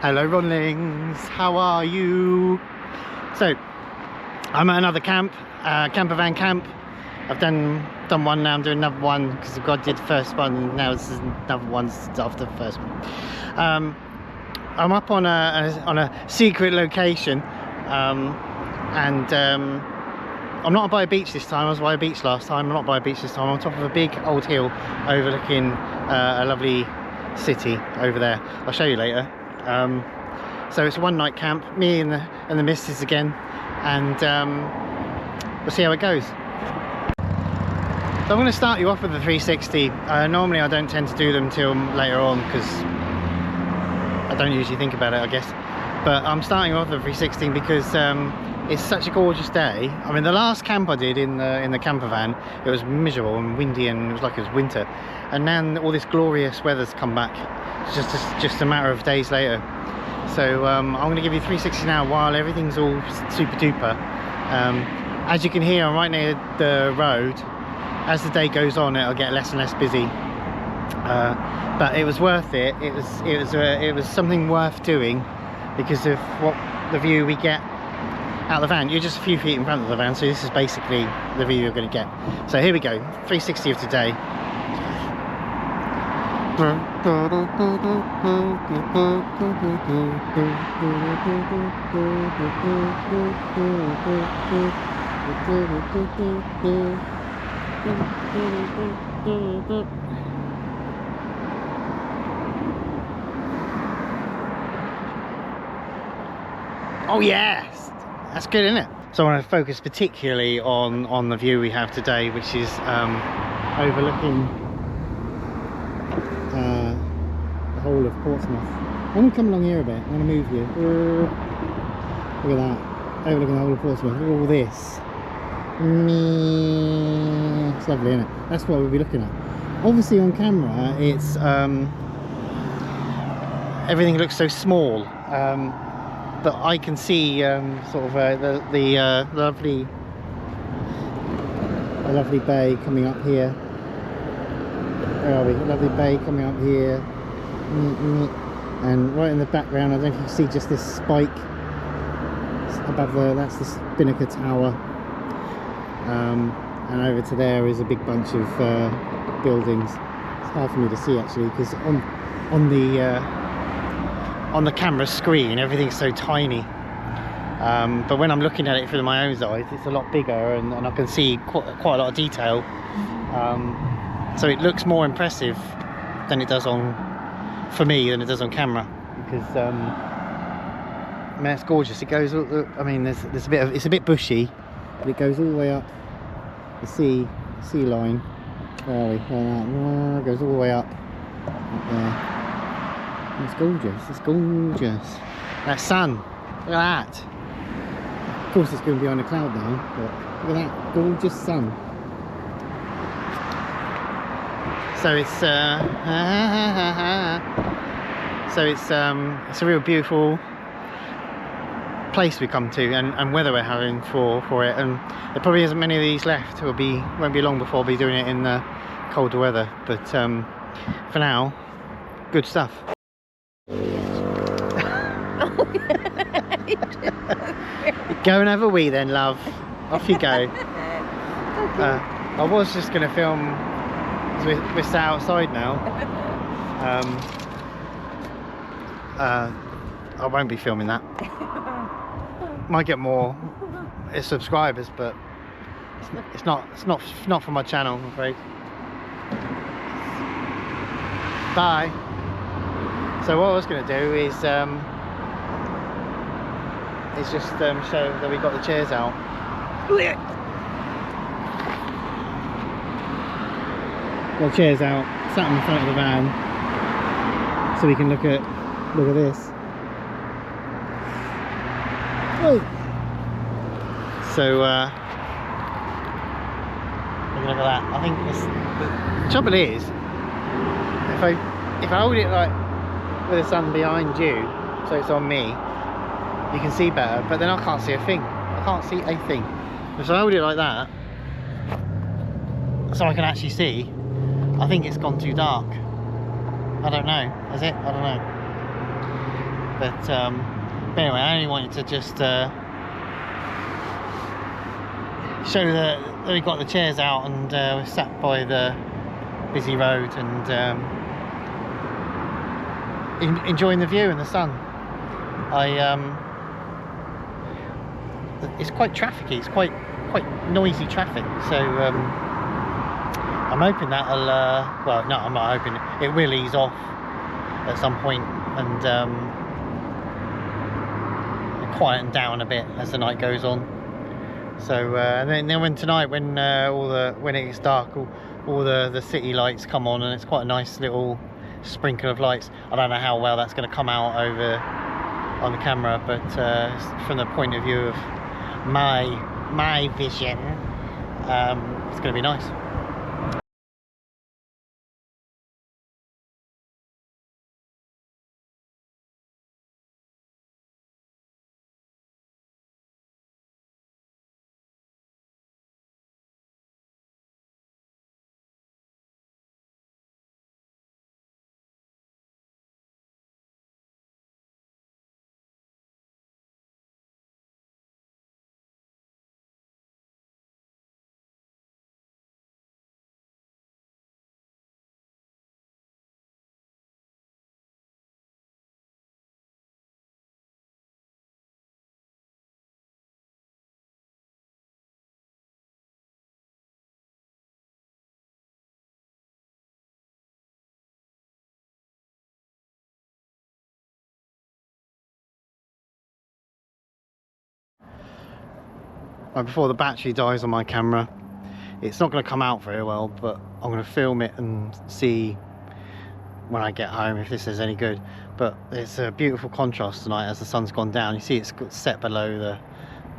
Hello Ronlings, how are you? So I'm at another camp, Campervan camp. I've done one now, I'm doing another one because God did the first one and now this is another one after the first one. I'm up on a secret location I'm not by a beach this time. I was by a beach last time. I'm not by a beach this time. I'm on top of a big old hill overlooking a lovely city over there. I'll show you later. So it's a one-night camp, me and the missus again, and we'll see how it goes. So I'm going to start you off with the 360. Normally I don't tend to do them till later on because I don't usually think about it, I guess. But I'm starting off with the 360 because it's such a gorgeous day. I mean, the last camp I did in the campervan, it was miserable and windy and it was like it was winter. And now all this glorious weather's come back. It's just a matter of days later. So I'm going to give you 360 now while everything's all super duper. As you can hear, I'm right near the road. As the day goes on, it'll get less and less busy. But it was worth it. It was something worth doing because of what the view we get out of the van. You're just a few feet in front of the van, so this is basically the view you're going to get. So here we go, 360 of today. Oh yes, that's good, isn't it? So I want to focus particularly on the view we have today, which is overlooking the whole of Portsmouth. I'm going to come along here a bit. I'm going to move you. Look at that, overlooking the whole of Portsmouth. Look at all this. It's lovely, isn't it? That's what we'll be looking at. Obviously on camera, it's everything looks so small. But I can see sort of the lovely bay coming up here. Where are we? A lovely bay coming up here. And right in the background, I don't know if you can see just this spike above that's the Spinnaker Tower. And over to there is a big bunch of buildings. It's hard for me to see actually because on the camera screen everything's so tiny, but when I'm looking at it through my own eyes it's a lot bigger and I can see quite a lot of detail, so it looks more impressive than it does for me than it does on camera because I mean it's gorgeous. It goes, I mean there's a bit of, it's a bit bushy, but it goes all the way up the sea line. Where are we? It goes all the way up there. It's gorgeous, it's gorgeous. That sun, look at that. Of course it's going to be on a cloud now, but look at that gorgeous sun. So it's a real beautiful place we come to and weather we're having for it, and there probably isn't many of these left. Won't be long before I'll be doing it in the colder weather, but for now, good stuff. Go and have a wee then, love. Off you go. I was just going to film, we're sat outside now. I won't be filming that. Might get more subscribers, but it's not for my channel, I'm afraid. Bye. So what I was going to do is just show that we got the chairs out. Got the chairs out, sat in the front of the van, so we can look at this. Oh. So look at that. I think the trouble is, if I hold it like with the sun behind you, so it's on me, you can see better, but then I can't see a thing. I can't see a thing. If I hold it like that, so I can actually see, I think it's gone too dark. I don't know. Is it? I don't know. But anyway, I only wanted to just show that we got the chairs out, and we sat by the busy road and enjoying the view and the sun. It's quite trafficy, it's quite noisy traffic, so I'm hoping that'll well, no, I'm not hoping, it will ease off at some point and quieten down a bit as the night goes on. So and then when tonight, when when it gets dark, all the city lights come on, and it's quite a nice little sprinkle of lights. I don't know how well that's going to come out over on the camera, but from the point of view of my vision, it's going to be nice. Before the battery dies on my camera, it's not going to come out very well, but I'm going to film it and see when I get home if this is any good. But it's a beautiful contrast tonight as the sun's gone down. You see it's set below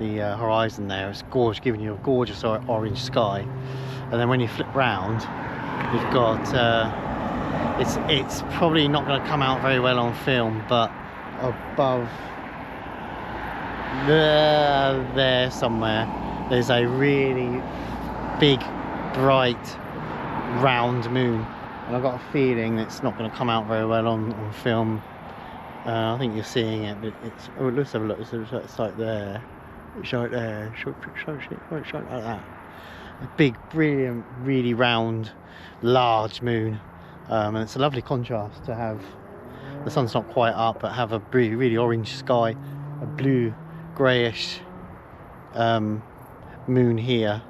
the horizon there. It's gorgeous, giving you a gorgeous orange sky. And then when you flip round, you've got it's probably not going to come out very well on film, but above there somewhere there's a really big, bright, round moon, and I've got a feeling it's not going to come out very well on film. I think you're seeing it, but it's, oh, let's have a look. It's like there, it's like there, it's like that. A big, brilliant, really round, large moon, and it's a lovely contrast to have the sun's not quite up, but have a really, really orange sky, a blue, greyish moon here,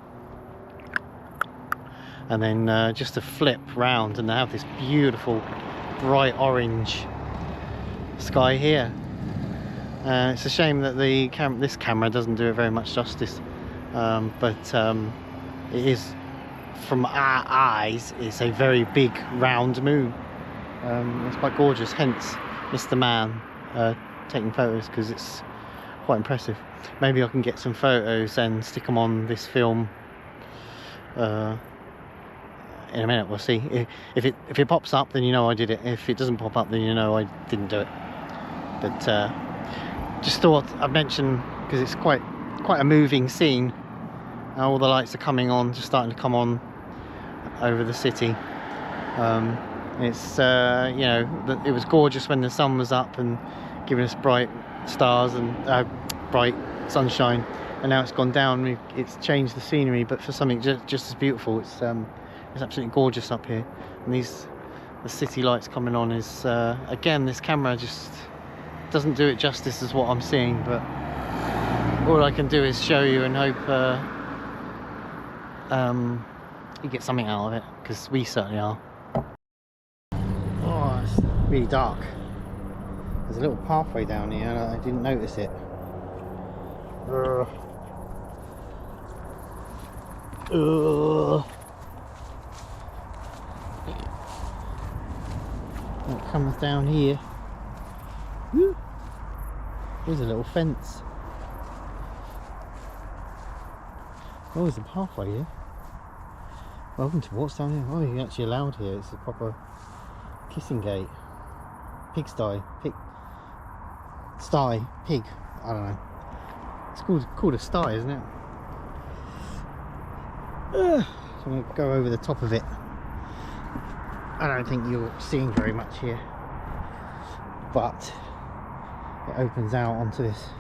and then just to flip round and have this beautiful bright orange sky here. It's a shame that this camera doesn't do it very much justice, but it is, from our eyes, it's a very big round moon. It's quite gorgeous, hence Mr. Man taking photos, because it's quite impressive. Maybe I can get some photos and stick them on this film in a minute. We'll see. If it pops up, then you know I did it. If it doesn't pop up, then you know I didn't do it. But just thought I'd mention, because it's quite a moving scene. All the lights are coming on, just starting to come on over the city. It's you know, it was gorgeous when the sun was up and giving us bright stars and bright sunshine, and now it's gone down. It's changed the scenery, but for something just as beautiful. It's absolutely gorgeous up here, and the city lights coming on is again, this camera just doesn't do it justice as what I'm seeing, but all I can do is show you and hope you get something out of it, because we certainly are. Oh, it's really dark. There's a little pathway down here, and I didn't notice it. It comes down here. Woo. There's a little fence. Oh, there's a pathway here. Welcome to what's down here. Oh, you're actually allowed here. It's a proper kissing gate. Pigsty. Sty. Pig. I don't know. It's called a sty, isn't it? So I'm going to go over the top of it. I don't think you're seeing very much here, but it opens out onto this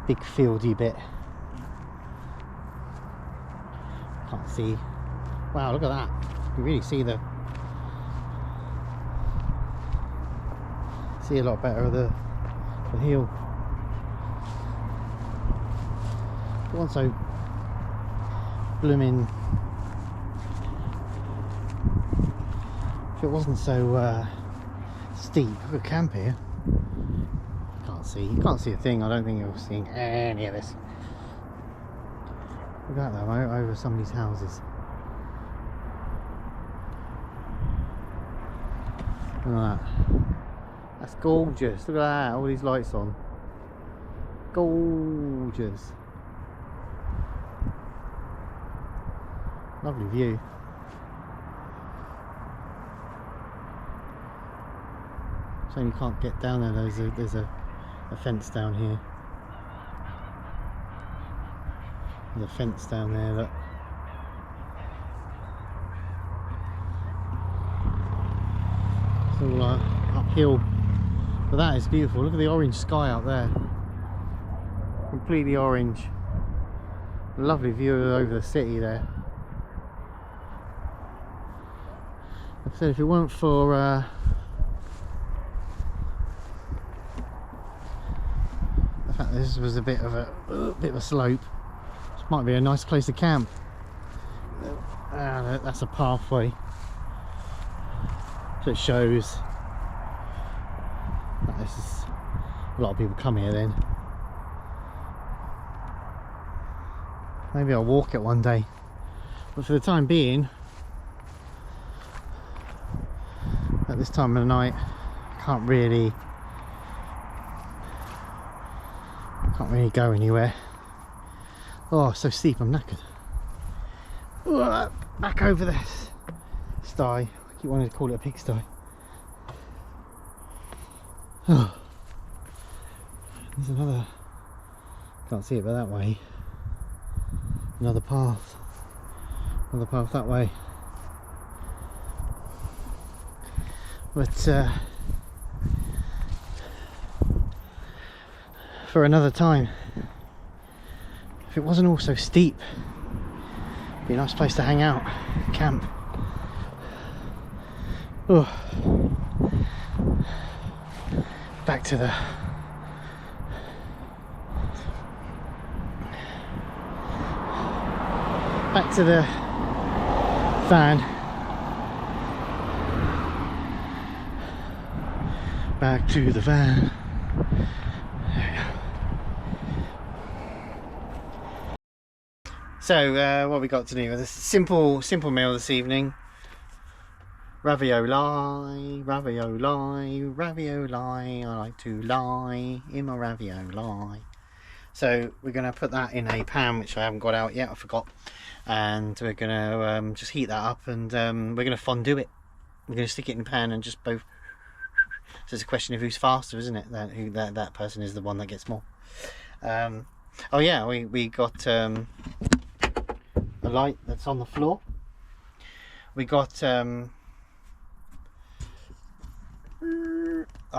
big fieldy bit. Can't see. Wow, look at that. You can really see a lot better of the hill. It wasn't so blooming. If it wasn't so steep, I could camp here. You can't see a thing. I don't think you're seeing any of this. Look at that though, over some of these houses. Look at that. That's gorgeous. Look at that, all these lights on. Gorgeous. Lovely view. Shame you can't get down there. There's a fence down here. There's a fence down there that it's all uphill, but that is beautiful. Look at the orange sky up there, completely orange. Lovely view over the city there. Like I said, if it weren't for the fact that this was a bit of a slope, this might be a nice place to camp. That's a pathway, so it shows that this is a lot of people come here then. Maybe I'll walk it one day, but for the time being, at this time of the night, I can't really go anywhere. Oh, so steep, I'm knackered. Oh, back over this sty. I keep wanting to call it a pigsty. Oh, there's another, can't see it but that way. Another path that way. But for another time, if it wasn't all so steep, it'd be a nice place to hang out, camp. Oh. Back to the van. Back to the van. There we go. So what we got to do with this simple meal this evening. Ravioli, ravioli, ravioli. I like to lie in my ravioli. So we're going to put that in a pan, which I haven't got out yet, I forgot. And we're going to just heat that up, and we're going to fondue it. We're going to stick it in the pan and just both. So it's a question of who's faster, isn't it? That person is the one that gets more. Oh yeah, we got a light that's on the floor. We got our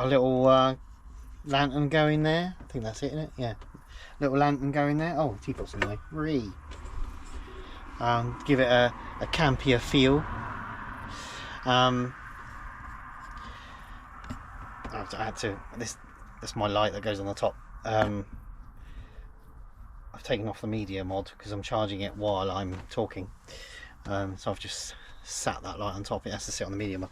little lantern going there. I think that's it, isn't it? Yeah, little lantern going there. Oh, teapot's in the way. Give it a campier feel. I had to. That's my light that goes on the top. I've taken off the media mod because I'm charging it while I'm talking. So I've just sat that light on top. It has to sit on the media mod.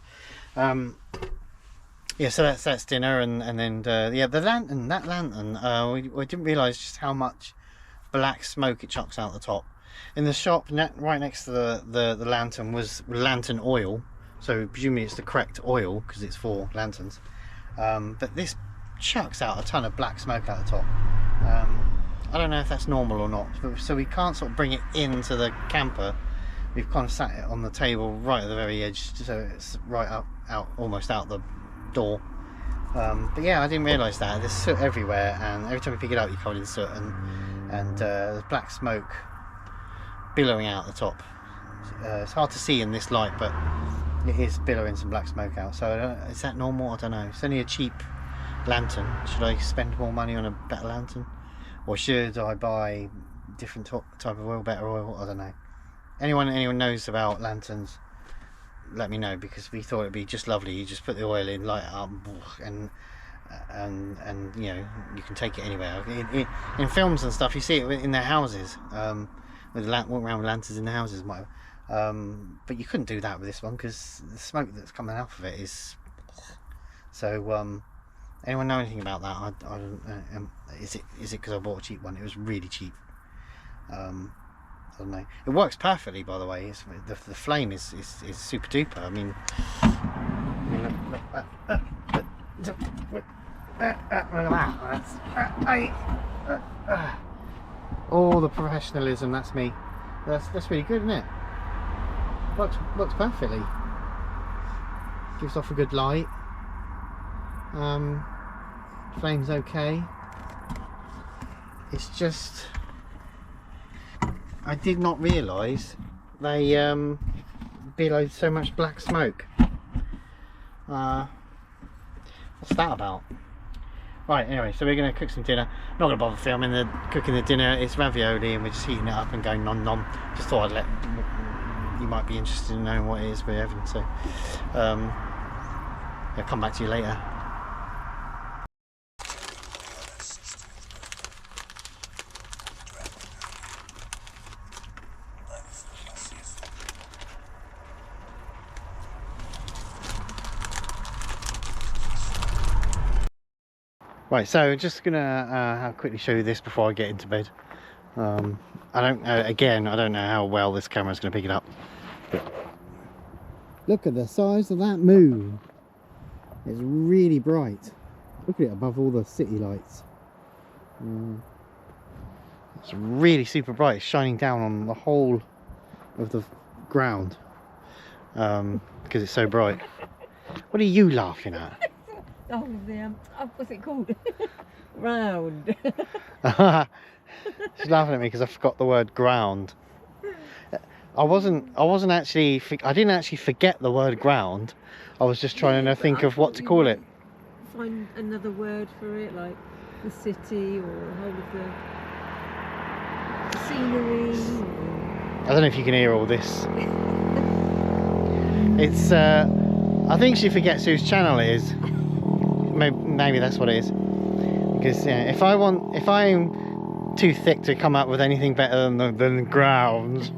Yeah, so that's dinner, and then yeah, the lantern. That lantern. We didn't realise just how much black smoke it chucks out the top. In the shop, right next to the lantern was lantern oil. So presumably it's the correct oil because it's for lanterns. But this chucks out a ton of black smoke out the top. I don't know if that's normal or not, so we can't sort of bring it into the camper. We've kind of sat it on the table right at the very edge, so it's right out almost out the door. But yeah, I didn't realise that. There's soot everywhere, and every time you pick it up you're covered in soot, and there's black smoke billowing out the top. It's hard to see in this light, but it is billowing some black smoke out. So is that normal? I don't know. It's only a cheap lantern. Should I spend more money on a better lantern, or should I buy different type of oil, better oil? I don't know. Anyone knows about lanterns, let me know, because we thought it'd be just lovely. You just put the oil in, light it up, and you know, you can take it anywhere. In films and stuff, you see it in their houses, with walking around with lanterns in the houses, but you couldn't do that with this one because the smoke that's coming out of it is. So anyone know anything about that? I don't, is it because I bought a cheap one? It was really cheap. I don't know. It works perfectly, by the way. The flame is super duper. I mean, all the professionalism. That's me. That's really good, isn't it? Works perfectly. Gives off a good light. Flame's okay. It's just, I did not realise they billowed so much black smoke. What's that about? Right, anyway, so we're going to cook some dinner. Not going to bother filming cooking the dinner. It's ravioli and we're just heating it up and going nom nom. Just thought you might be interested in knowing what it is we're having. So I'll come back to you later. Right, so just gonna quickly show you this before I get into bed. I don't know how well this camera's gonna pick it up. But look at the size of that moon. It's really bright. Look at it above all the city lights. It's really super bright. It's shining down on the whole of the ground because it's so bright. What are you laughing at? Oh, what's it called? Round. She's laughing at me because I forgot the word ground. I didn't actually forget the word ground. I was just trying to think of what to call it. Find another word for it, like the city or the whole of the scenery. I don't know if you can hear all this. It's I think she forgets whose channel it is. Maybe that's what it is. Because if I'm too thick to come up with anything better than the ground,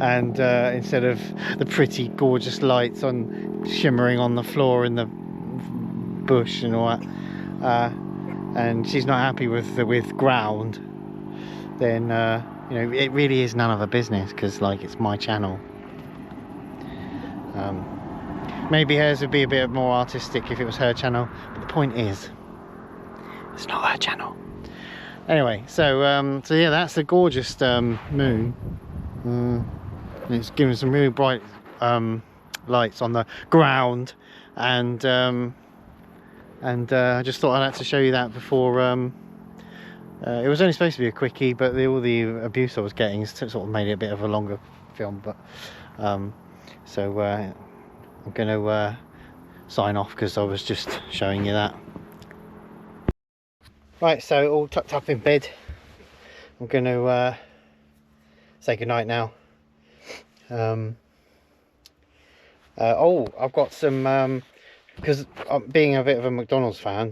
and instead of the pretty gorgeous lights shimmering on the floor in the bush and all that, and she's not happy with ground, then you know, it really is none of her business, because like, it's my channel. Maybe hers would be a bit more artistic if it was her channel, but the point is, it's not her channel. Anyway, so yeah, that's the gorgeous moon. It's giving some really bright lights on the ground, and I just thought I'd have to show you that before. It was only supposed to be a quickie, but all the abuse I was getting sort of made it a bit of a longer film. But so I'm going to sign off because I was just showing you that. Right, so all tucked up in bed. I'm going to say goodnight now. Oh, I've got some, because being a bit of a McDonald's fan,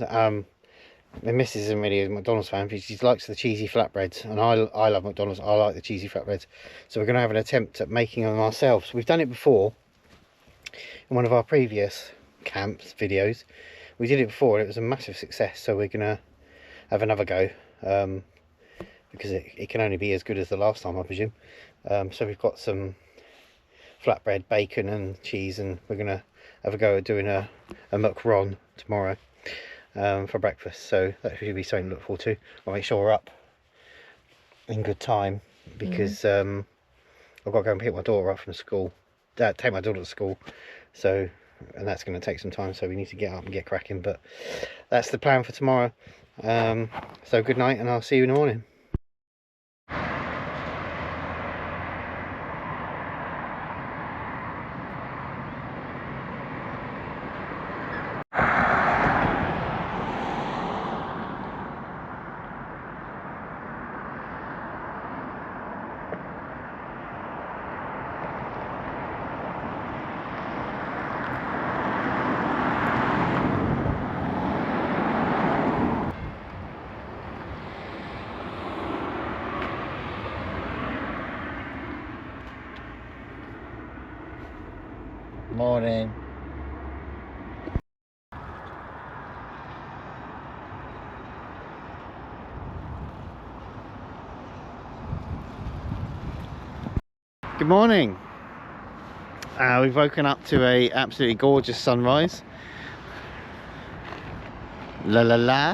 my missus isn't really a McDonald's fan, because she likes the cheesy flatbreads, and I love McDonald's. I like the cheesy flatbreads, so we're going to have an attempt at making them ourselves. We've done it before in one of our previous camps videos. We did it before and it was a massive success, so we're going to have another go, because it can only be as good as the last time, I presume. So we've got some flatbread, bacon and cheese, and we're going to have a go at doing a macaron tomorrow for breakfast, so that should be something to look forward to. I'll make sure we're up in good time, because I've got to go and pick my daughter up from school, take my daughter to school, so, and that's going to take some time, so we need to get up and get cracking. But that's the plan for tomorrow. So good night, and I'll see you in the morning. Morning. Good morning. We've woken up to a absolutely gorgeous sunrise. La la la.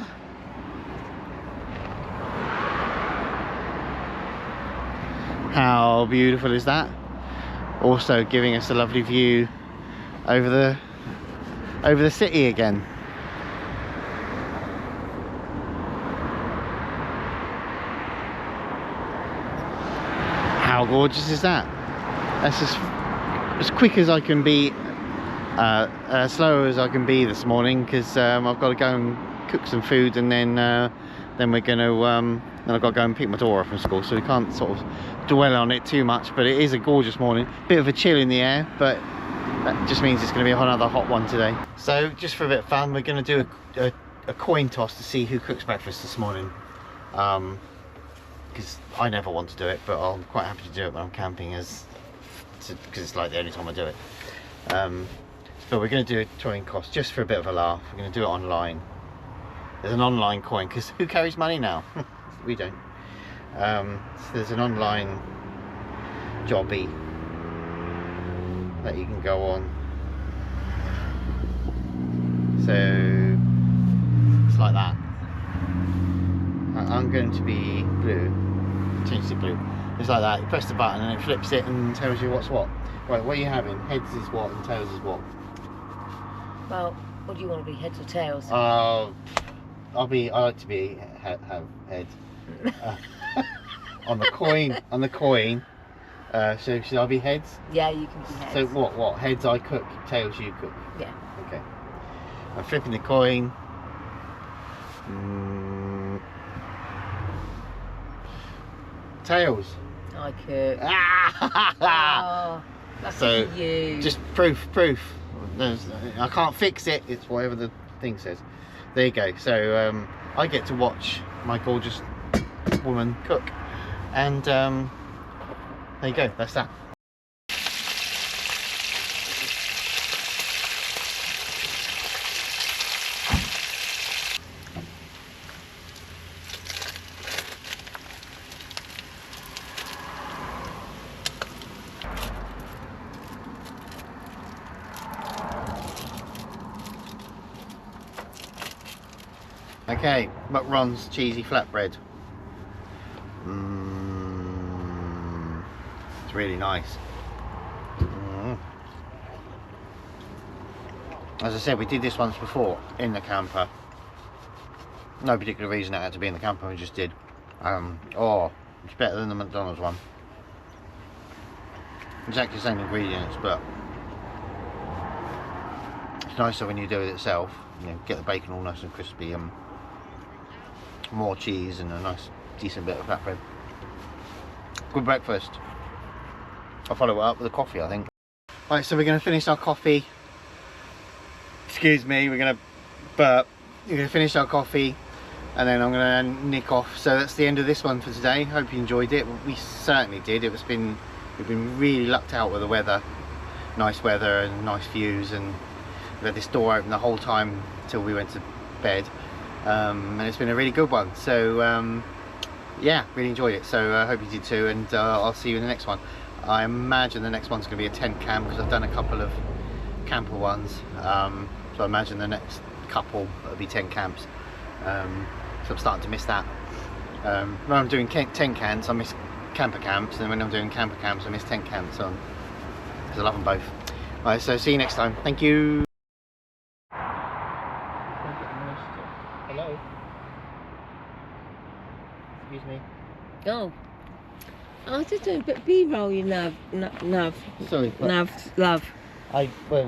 How beautiful is that? Also giving us a lovely view over the city again. How gorgeous is that? That's as quick as I can be, slow as I can be this morning, because I've got to go and cook some food, and then we're going to then I've got to go and pick my daughter up from school, so we can't sort of dwell on it too much. But it is a gorgeous morning. Bit of a chill in the air, but that just means it's going to be another hot one today. So just for a bit of fun, we're going to do a coin toss to see who cooks breakfast this morning. Because I never want to do it, but I'm quite happy to do it when I'm camping, because it's like the only time I do it. But we're going to do a coin toss just for a bit of a laugh. We're going to do it online. There's an online coin, because who carries money now? We don't. So there's an online jobby that you can go on. So it's like that. I'm going to be blue. Change to blue. It's like that. You press the button and it flips it and tells you what's what. Right, what are you having? Heads is what and tails is what? Well, what do you want to be, heads or tails? I like to be have head. On the coin. So should I be heads? Yeah, you can be heads. So what? Heads I cook, tails you cook. Yeah. Okay. I'm flipping the coin. Tails. I cook. Ah! Oh, lucky So for you. just proof. I can't fix it. It's whatever the thing says. There you go. So I get to watch my gorgeous woman cook, and there you go. That's that. Okay, McDonald's cheesy flatbread. It's really nice. As I said, we did this once before in the camper. No particular reason it had to be in the camper, we just did. Oh, it's better than the McDonald's one. Exactly the same ingredients, but it's nicer when you do it itself. You know, get the bacon all nice and crispy, and more cheese and a nice decent bit of flatbread. Good breakfast. I'll follow it up with a coffee, I think. Right, so we're going to finish our coffee. Excuse me, we're going to burp. We're going to finish our coffee, and then I'm going to nick off. So that's the end of this one for today. Hope you enjoyed it. We certainly did. We've been really lucked out with the weather. Nice weather and nice views, and we had this door open the whole time till we went to bed. And it's been a really good one. So yeah, really enjoyed it. So I hope you did too, and I'll see you in the next one. I imagine the next one's going to be a tent camp, because I've done a couple of camper ones. So I imagine the next couple will be tent camps. So I'm starting to miss that. When I'm doing tent camps, I miss camper camps, and when I'm doing camper camps, I miss tent camps. Because I love them both. Alright, so see you next time. Thank you. Hello. Excuse me. Oh. I was just doing a bit of B-roll, you nav. Sorry. Nav, love. Well,